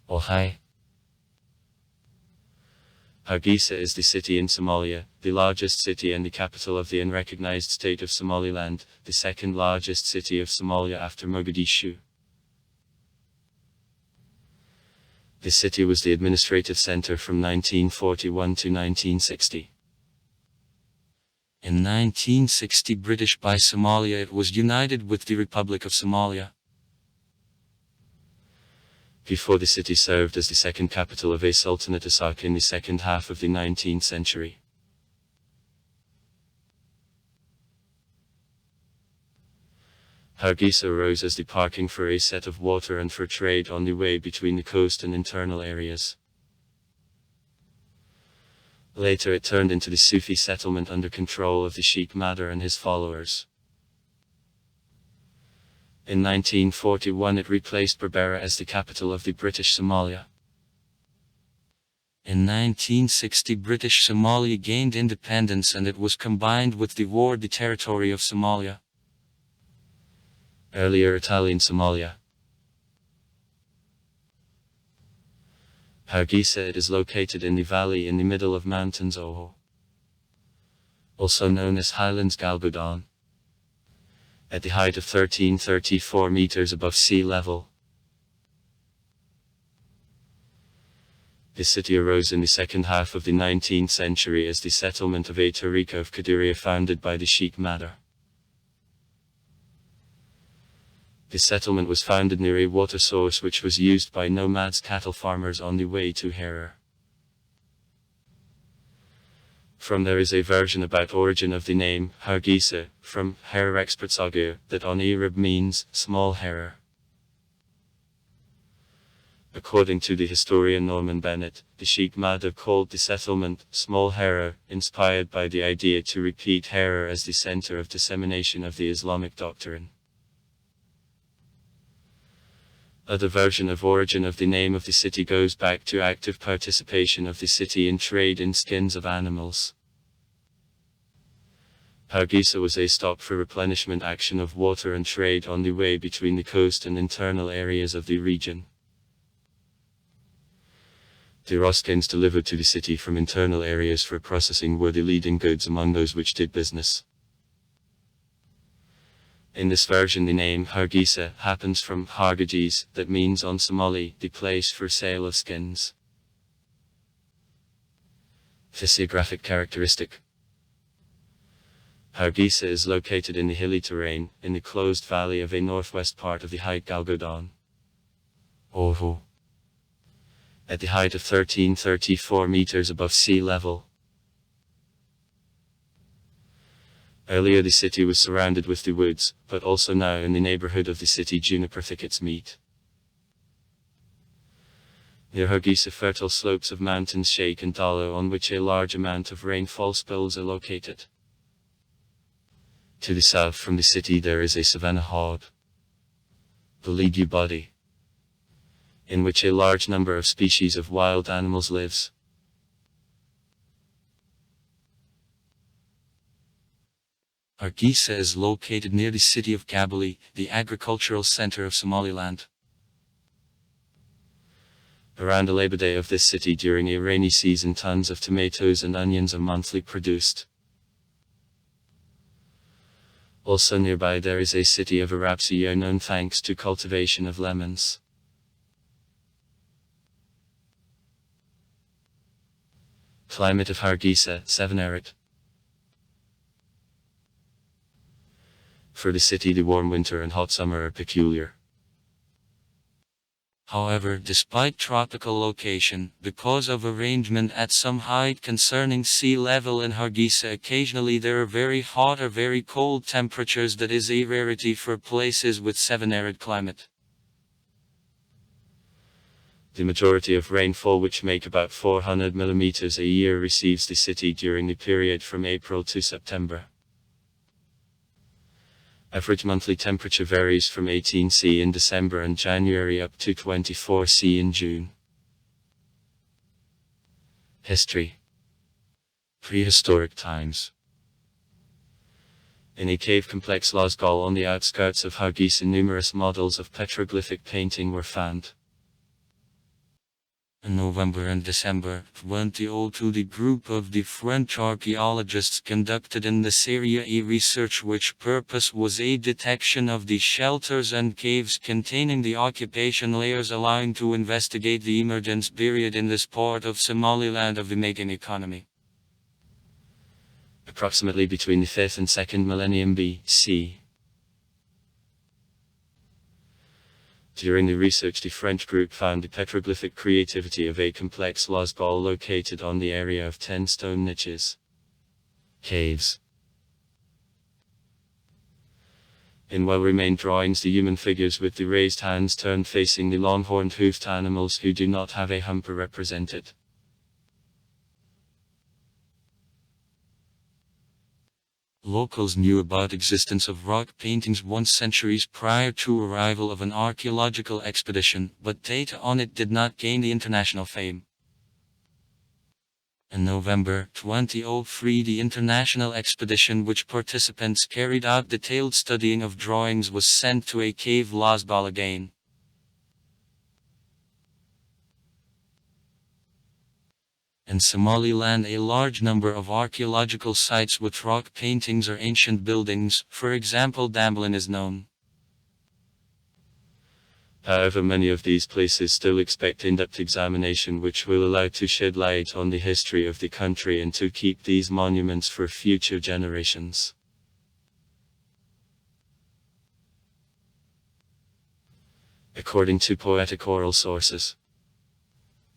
Oh hi. Hargeisa is the city in Somalia, the largest city and the capital of the unrecognized state of Somaliland, the second largest city of Somalia after Mogadishu. The city was the administrative center from 1941 to 1960. In 1960, British by Somalia, it was united with the Republic of Somalia. Before, the city served as the second capital of a sultanate Asak in the second half of the 19th century. Hargeisa arose as the parking for a set of water and for trade on the way between the coast and internal areas. Later it turned into the Sufi settlement under control of the Sheikh Madar and his followers. In 1941 it replaced Berbera as the capital of the British Somalia. In 1960 British Somalia gained independence and it was combined with the territory of Somalia. Earlier Italian Somalia. Hargeisa, it is located in the valley in the middle of mountains Oho, also known as Highlands Galgodon, at the height of 1334 meters above sea level. The city arose in the second half of the 19th century as the settlement of a Tariqa of Qadiriya founded by the Sheikh Madar. The settlement was founded near a water source which was used by nomads cattle farmers on the way to Harar. From there is a version about origin of the name, Hargeisa, from Harar experts argue that on Arab means, small Harar. According to the historian Norman Bennett, the Sheikh Madar called the settlement, Small Harar, inspired by the idea to repeat Harar as the center of dissemination of the Islamic doctrine. Other version of origin of the name of the city goes back to active participation of the city in trade in skins of animals. Hargeisa was a stop for replenishment action of water and trade on the way between the coast and internal areas of the region. The raw skins delivered to the city from internal areas for processing were the leading goods among those which did business. In this version the name Hargeisa happens from Hargeisa, that means on Somali, the place for sale of skins. Physiographic characteristic. Hargeisa is located in the hilly terrain, in the closed valley of a northwest part of the Height Galgodon, Oho, at the height of 1334 meters above sea level. Earlier the city was surrounded with the woods, but also now in the neighborhood of the city juniper thickets meet. Near Hargeisa fertile slopes of mountains Sheikh and Dalo on which a large amount of rainfall spills are located. To the south from the city there is a savanna horde, the Ligu body, in which a large number of species of wild animals lives. Hargeisa is located near the city of Kabuli, the agricultural center of Somaliland. Around the Labor Day of this city during a rainy season tons of tomatoes and onions are monthly produced. Also nearby there is a city of Arabsiyo known thanks to cultivation of lemons. Climate of Hargeisa, 7 arid. For the city the warm winter and hot summer are peculiar. However, despite tropical location, because of arrangement at some height concerning sea level in Hargeisa, occasionally there are very hot or very cold temperatures that is a rarity for places with 7 arid climate. The majority of rainfall, which make about 400 mm a year, receives the city during the period from April to September. Average monthly temperature varies from 18 C in December and January up to 24 C in June. History. Prehistoric times. In a cave complex Losgol on the outskirts of Hargeisa numerous models of petroglyphic painting were found. In November and December 2002, the group of the French archaeologists conducted in this area a research which purpose was a detection of the shelters and caves containing the occupation layers, allowing to investigate the emergence period in this part of Somaliland of the making economy. Approximately between the 5th and 2nd millennium BC. During the research, the French group found the petroglyphic creativity of a complex lasbal located on the area of 10 stone niches, caves. In well-remained drawings, the human figures with the raised hands turned facing the long-horned hoofed animals who do not have a hump are represented. Locals knew about existence of rock paintings once centuries prior to arrival of an archaeological expedition, but data on it did not gain the international fame. In November 2003, the international expedition which participants carried out detailed studying of drawings was sent to a cave lasbal again. In Somaliland, a large number of archaeological sites with rock paintings or ancient buildings, for example Damblin, is known. However, many of these places still expect in-depth examination which will allow to shed light on the history of the country and to keep these monuments for future generations. According to poetic oral sources,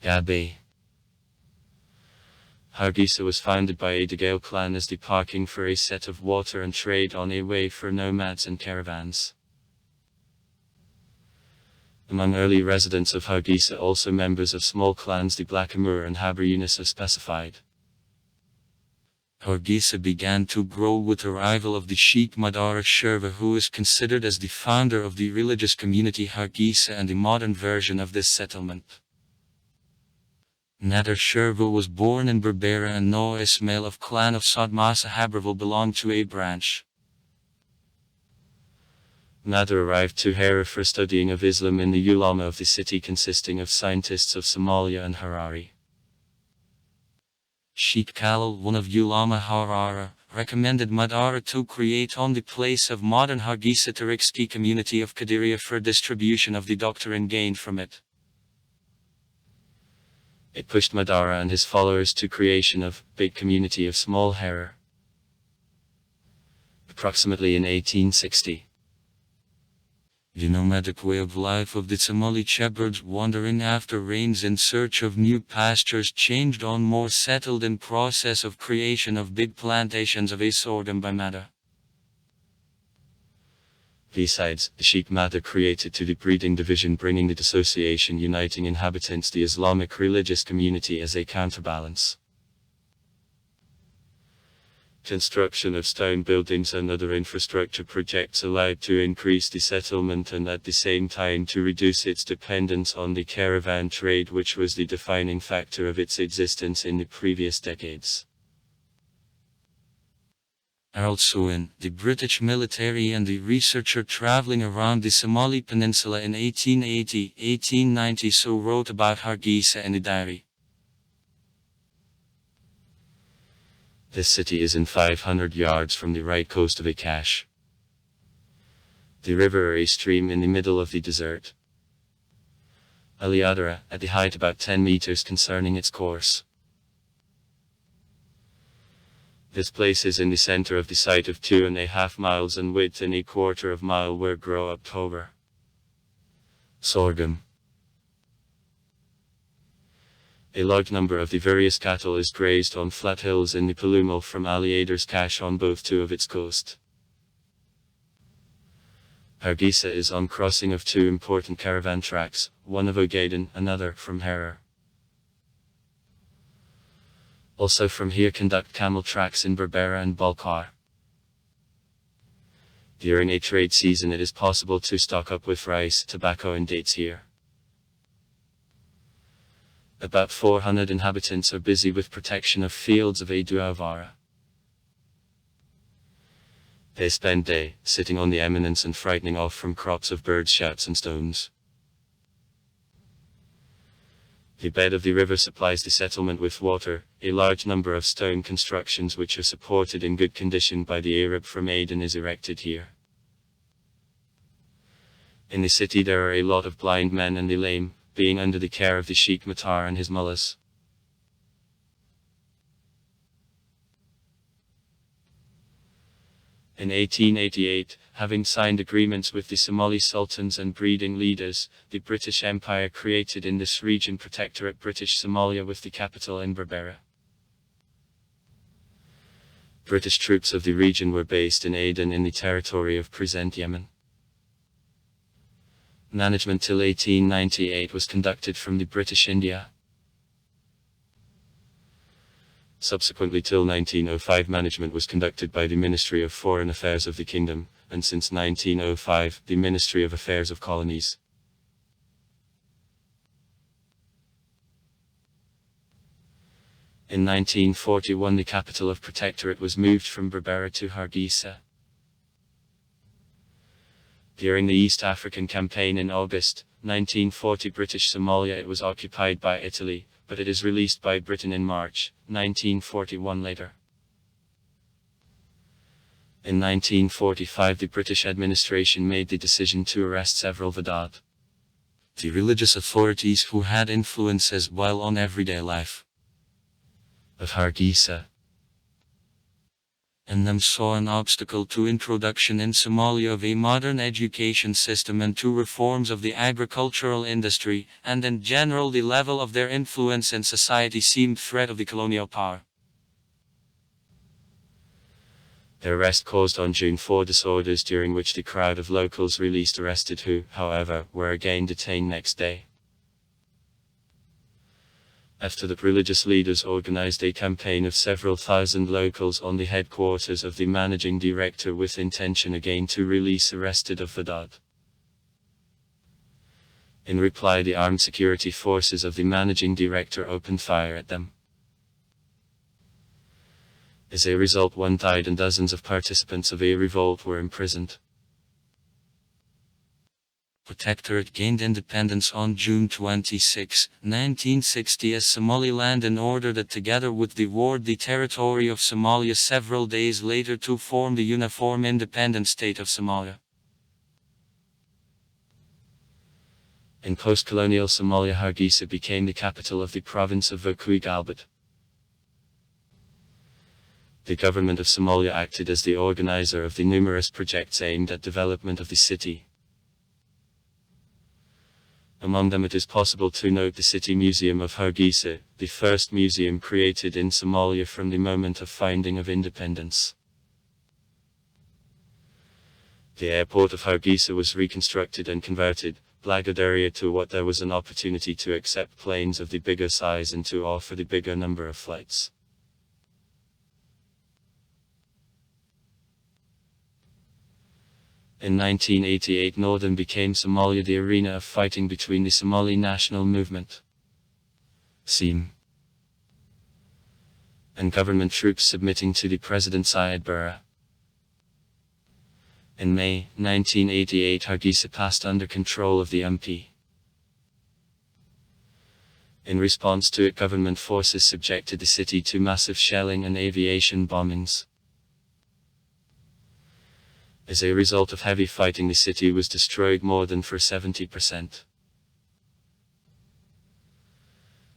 Gabe Hargeisa was founded by a Dagale clan as the parking for a set of water and trade on a way for nomads and caravans. Among early residents of Hargeisa, also members of small clans the Blackamoor and Haber-Yunus are specified. Hargeisa began to grow with the arrival of the Sheikh Madara Sherva, who is considered as the founder of the religious community Hargeisa and the modern version of this settlement. Nader Sherva was born in Berbera, and Noah Ismail of clan of Sadmasa Haberville belonged to a branch. Nader arrived to Hera for studying of Islam in the ulama of the city consisting of scientists of Somalia and Harare. Sheikh Khalil, one of ulama Harara, recommended Madara to create on the place of modern Hargeisa Tarikski community of Qadiriya for distribution of the doctrine gained from it. It pushed Madara and his followers to creation of big community of small Hera. Approximately in 1860. The nomadic way of life of the Somali shepherds wandering after rains in search of new pastures changed on more settled in process of creation of big plantations of a sorghum by Mada. Besides, the Sheikh Mada created to the breeding division, bringing the dissociation, uniting inhabitants the Islamic religious community as a counterbalance. Construction of stone buildings and other infrastructure projects allowed to increase the settlement and at the same time to reduce its dependence on the caravan trade, which was the defining factor of its existence in the previous decades. Harold Suin, the British military and the researcher traveling around the Somali peninsula in 1880-1890, so wrote about Hargeisa in a diary. This city is in 500 yards from the right coast of Akash, the river or a stream in the middle of the desert. Aliadara, at the height about 10 meters concerning its course. This place is in the center of the site of 2.5 miles in width and 1/4 mile where grow up clover, sorghum. A large number of the various cattle is grazed on flat hills in the Palumal from Aliadar's cache on both two of its coast. Hargeisa is on crossing of two important caravan tracks, one of Ogaden, another from Herer. Also from here conduct camel tracks in Berbera and Balkar. During a trade season it is possible to stock up with rice, tobacco and dates here. About 400 inhabitants are busy with protection of fields of Aduavara. They spend day, sitting on the eminence and frightening off from crops of birds' shouts and stones. The bed of the river supplies the settlement with water. A large number of stone constructions which are supported in good condition by the Arab from Aden is erected here. In the city there are a lot of blind men and the lame, being under the care of the Sheikh Matar and his mullahs. In 1888, having signed agreements with the Somali sultans and breeding leaders, the British Empire created in this region Protectorate British Somalia with the capital in Berbera. British troops of the region were based in Aden in the territory of present Yemen. Management till 1898 was conducted from the British India. Subsequently till 1905 management was conducted by the Ministry of Foreign Affairs of the Kingdom, and since 1905, the Ministry of Affairs of Colonies. In 1941 the capital of Protectorate was moved from Berbera to Hargeisa. During the East African Campaign in August 1940 British Somalia it was occupied by Italy, but it is released by Britain in March 1941 later. In 1945 the British administration made the decision to arrest several Vedad, the religious authorities who had influence as well on everyday life of Hargeisa, and them saw an obstacle to introduction in Somalia of a modern education system and to reforms of the agricultural industry, and in general the level of their influence in society seemed threat of the colonial power. The arrest caused on June 4 disorders during which the crowd of locals released arrested who, however, were again detained next day. After that religious leaders organized a campaign of several thousand locals on the headquarters of the managing director with intention again to release arrested of Vedad. In reply the armed security forces of the managing director opened fire at them. As a result one died and dozens of participants of a revolt were imprisoned. Protectorate gained independence on June 26, 1960 as Somaliland and ordered it together with the ward the territory of Somalia several days later to form the uniform independent state of Somalia. In post-colonial Somalia Hargeisa became the capital of the province of Waqooyi Galbeed. The government of Somalia acted as the organizer of the numerous projects aimed at development of the city. Among them it is possible to note the City Museum of Hargeisa, the first museum created in Somalia from the moment of finding of independence. The airport of Hargeisa was reconstructed and converted, Blagadaria, to what there was an opportunity to accept planes of the bigger size and to offer the bigger number of flights. In 1988 Northern became Somalia the arena of fighting between the Somali National Movement (SEM) and government troops submitting to the President Syed Barre. In May 1988 Hargeisa passed under control of the MP. In response to it government forces subjected the city to massive shelling and aviation bombings. As a result of heavy fighting the city was destroyed more than for 70%.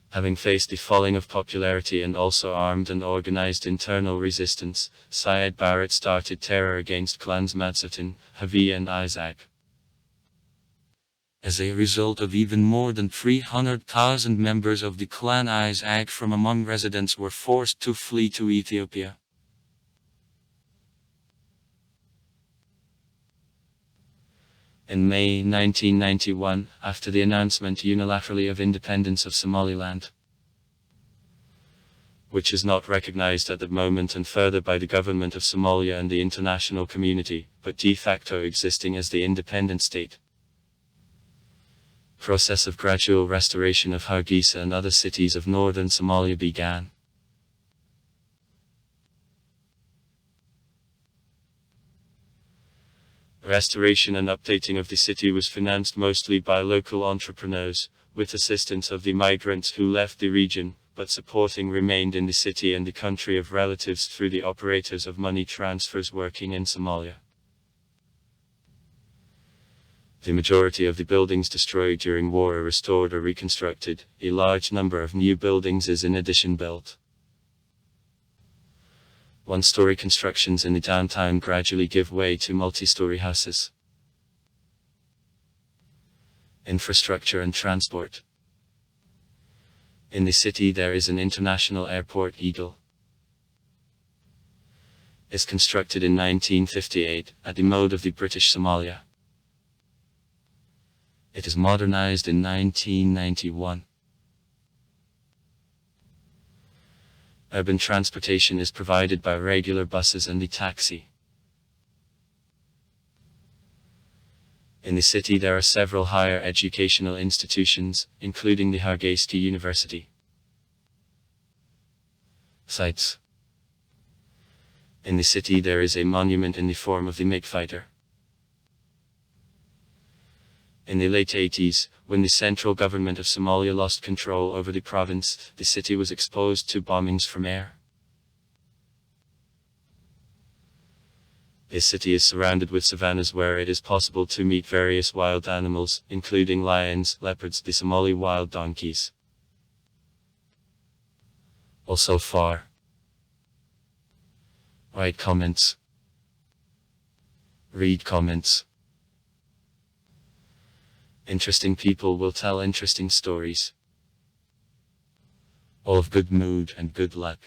Having faced the falling of popularity and also armed and organized internal resistance, Syed Barre started terror against clans Madsutin, Havi and Isaac. As a result of even more than 300,000 members of the clan Isaac from among residents were forced to flee to Ethiopia. In May 1991, after the announcement unilaterally of independence of Somaliland, which is not recognized at the moment and further by the government of Somalia and the international community, but de facto existing as the independent state, process of gradual restoration of Hargeisa and other cities of northern Somalia began. Restoration and updating of the city was financed mostly by local entrepreneurs, with assistance of the migrants who left the region, but supporting remained in the city and the country of relatives through the operators of money transfers working in Somalia. The majority of the buildings destroyed during war are restored or reconstructed. A large number of new buildings is in addition built. One-story constructions in the downtown gradually give way to multi-story houses. Infrastructure and transport. In the city there is an international airport. Eagle is constructed in 1958, at the mode of the British Somalia. It is modernized in 1991. Urban transportation is provided by regular buses and the taxi. In the city there are several higher educational institutions, including the Hargeisa University. Sites. In the city there is a monument in the form of the MiG fighter. In the late 80s, when the central government of Somalia lost control over the province, the city was exposed to bombings from air. The city is surrounded with savannas where it is possible to meet various wild animals, including lions, leopards, the Somali wild donkeys. Also far. Write comments. Read comments. Interesting people will tell interesting stories. All of good mood and good luck.